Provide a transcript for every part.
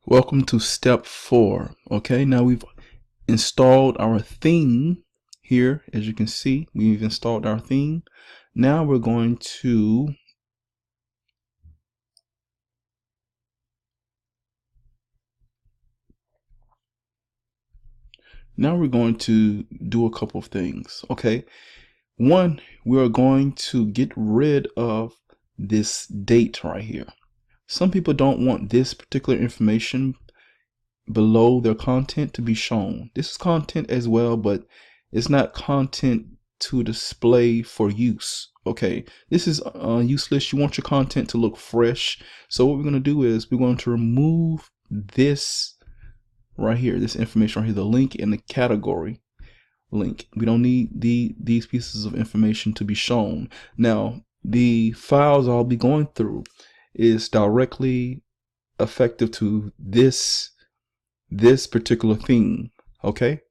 Welcome to step 4. Okay, now we've installed our theme here. As you can see, we've installed our theme. Now we're going to do a couple of things. Okay, one, we are going to get rid of this date right here. Some people don't want this particular information below their content to be shown. This is content as well, but it's not content to display for use. Okay, this is useless. You want your content to look fresh. So what we're going to do is we're going to remove this right here, this information right here, the link and the category link. We don't need these pieces of information to be shown. Now, the files I'll be going through is directly effective to this particular theme. Okay,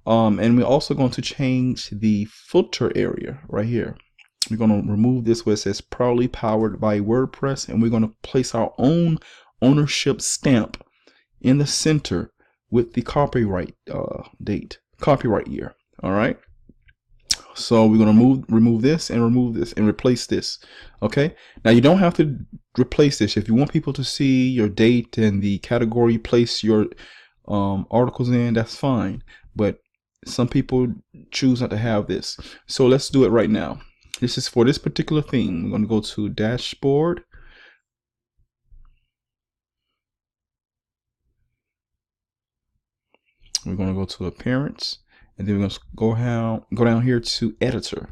and we're also going to change the filter area right here. We're going to remove this where it says proudly powered by WordPress, and we're going to place our own ownership stamp in the center with the copyright copyright year. All right, so we're going to remove this and replace this. Okay, now you don't have to replace this. If you want people to see your date and the category you place your articles in, that's fine, but some people choose not to have this. So let's do it right now. This is for this particular theme. We're going to go to dashboard. We're going to go to appearance, and then we're going to go down here to editor.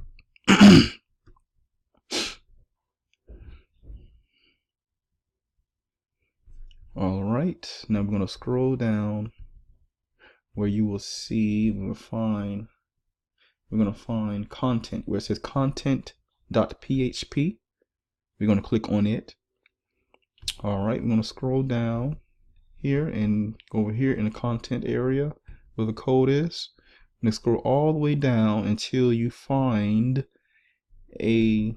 All right, now we're going to scroll down where you will see we're going to find content where it says content.php. We're going to click on it. All right, we're going to scroll down here and go over here in the content area where the code is. And scroll all the way down until you find a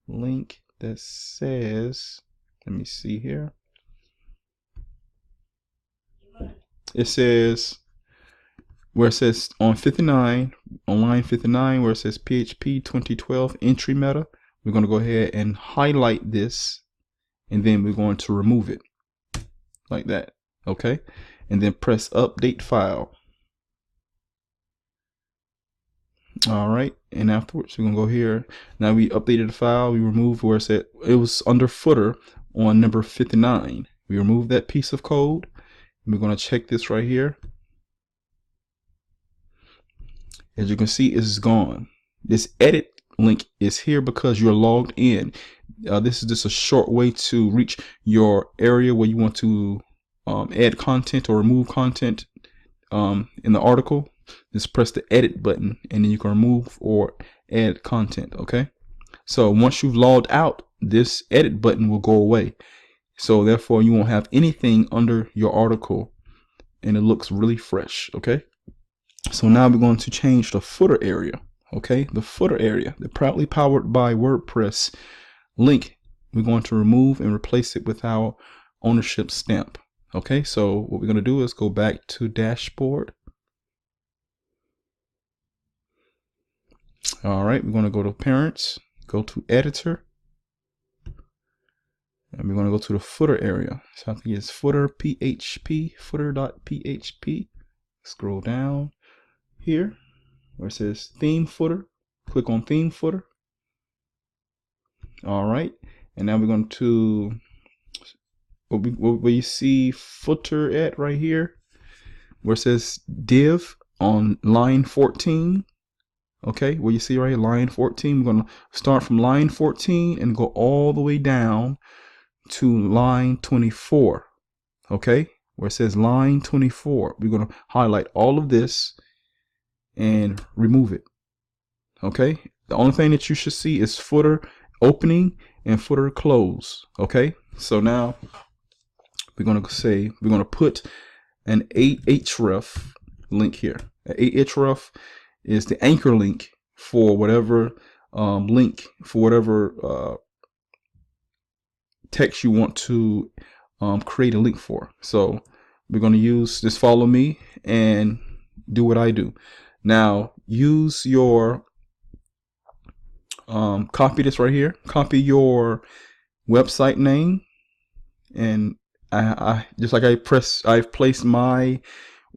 link that says, let me see here. It says where it says on line 59, where it says PHP 2012 entry meta. We're going to go ahead and highlight this, and then we're going to remove it like that. Okay, and then press update file. All right, and afterwards we're gonna go here. Now we updated the file. We removed where it said it was under footer on number 59. We removed that piece of code. We're gonna check this right here. As you can see, it's gone. This edit link is here because you're logged in. This is just a short way to reach your area where you want to add content or remove content in the article. Just press the edit button, and then you can remove or add content. Okay, so once you've logged out, this edit button will go away. So therefore you won't have anything under your article, and it looks really fresh. Okay, so now we're going to change the footer area. Okay, the footer area, the proudly powered by WordPress link, we're going to remove and replace it with our ownership stamp. Okay, so what we're going to do is go back to dashboard. All right, we're going to go to appearance, go to editor, and we're going to go to the footer area. So I think it's footer PHP, footer.php. Scroll down here where it says theme footer. Click on theme footer. All right, and now we're going to where you see footer at right here, where it says div on line 14. Okay, where you see right here, line 14, we're going to start from line 14 and go all the way down to line 24. Okay, where it says line 24, we're going to highlight all of this and remove it. Okay, the only thing that you should see is footer opening and footer close. Okay, so now we're going to put an href link here. An href is the anchor link for whatever text you want to create a link for. So we're going to use this follow me and do what I do. Now use your copy this right here, copy your website name, and I just like I've placed my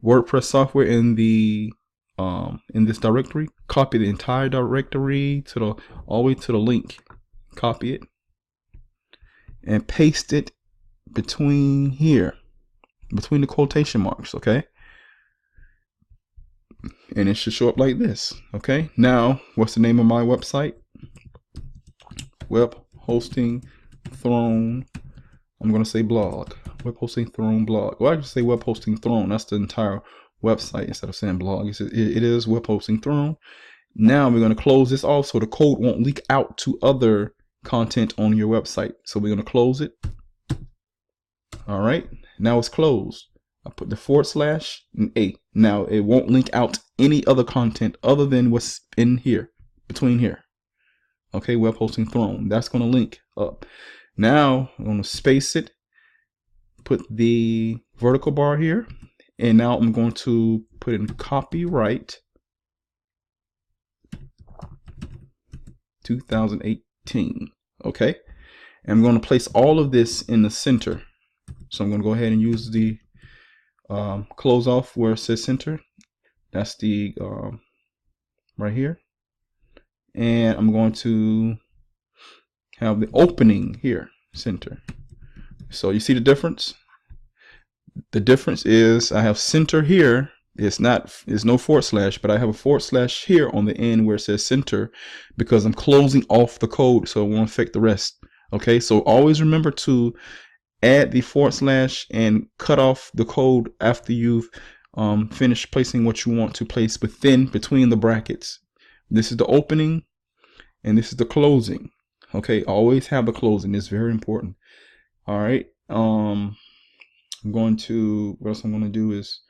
WordPress software in the in this directory. Copy the entire directory to the all the way to the link. Copy it and paste it between here, between the quotation marks. Okay, and it should show up like this. Okay, now what's the name of my website? Web Hosting Throne. I'm going to say blog. Web Hosting Throne blog. Well, I just say Web Hosting Throne. That's the entire website instead of saying blog. It is Web Hosting Throne. Now we're going to close this off so the code won't leak out to other content on your website. So we're going to close it. All right. Now it's closed. I put the / and A. Now it won't link out any other content other than what's in here, between here. Okay, Web Hosting Throne. That's going to link up. Now I'm going to space it, put the vertical bar here, and now I'm going to put in copyright 2018. Okay, and I'm going to place all of this in the center. So I'm going to go ahead and use the close off where it says center. That's the right here. And I'm going to have the opening here, center. So you see the difference? The difference is I have center here. It's no /, but I have a / here on the end where it says center because I'm closing off the code so it won't affect the rest. Okay, so always remember to add the / and cut off the code after you've finished placing what you want to place between the brackets. This is the opening and this is the closing. Okay, always have the closing. It's very important. All right. I'm going to, what else I'm going to do is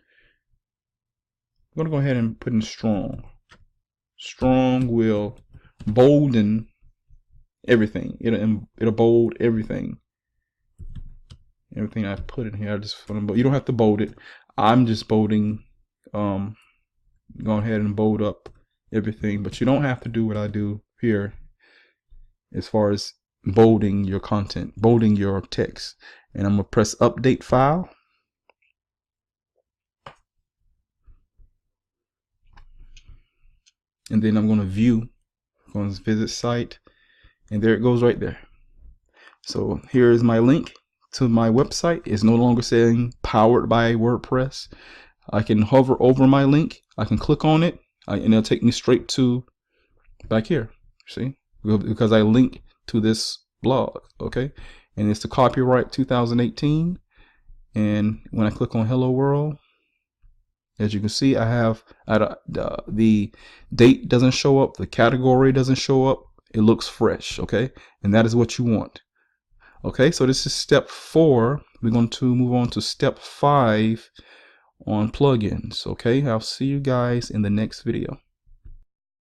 I'm going to go ahead and put in strong. Strong will bolden everything. It'll bold everything. Everything I put in here, I just want to, you don't have to bold it. I'm just bolding. Go ahead and bold up everything, but you don't have to do what I do here as far as bolding your content, bolding your text. And I'm going to press update file. And then I'm going to view, I'm going to visit site, and there it goes right there. So here is my link to my website. It's no longer saying powered by WordPress. I can hover over my link. I can click on it, and it'll take me straight to back here. See, because I link to this blog. Okay, and it's the copyright 2018. And when I click on Hello World, as you can see, I have the date doesn't show up, the category doesn't show up. It looks fresh. Okay, and that is what you want. Okay, so this is step 4. We're going to move on to step 5 on plugins. Okay, I'll see you guys in the next video.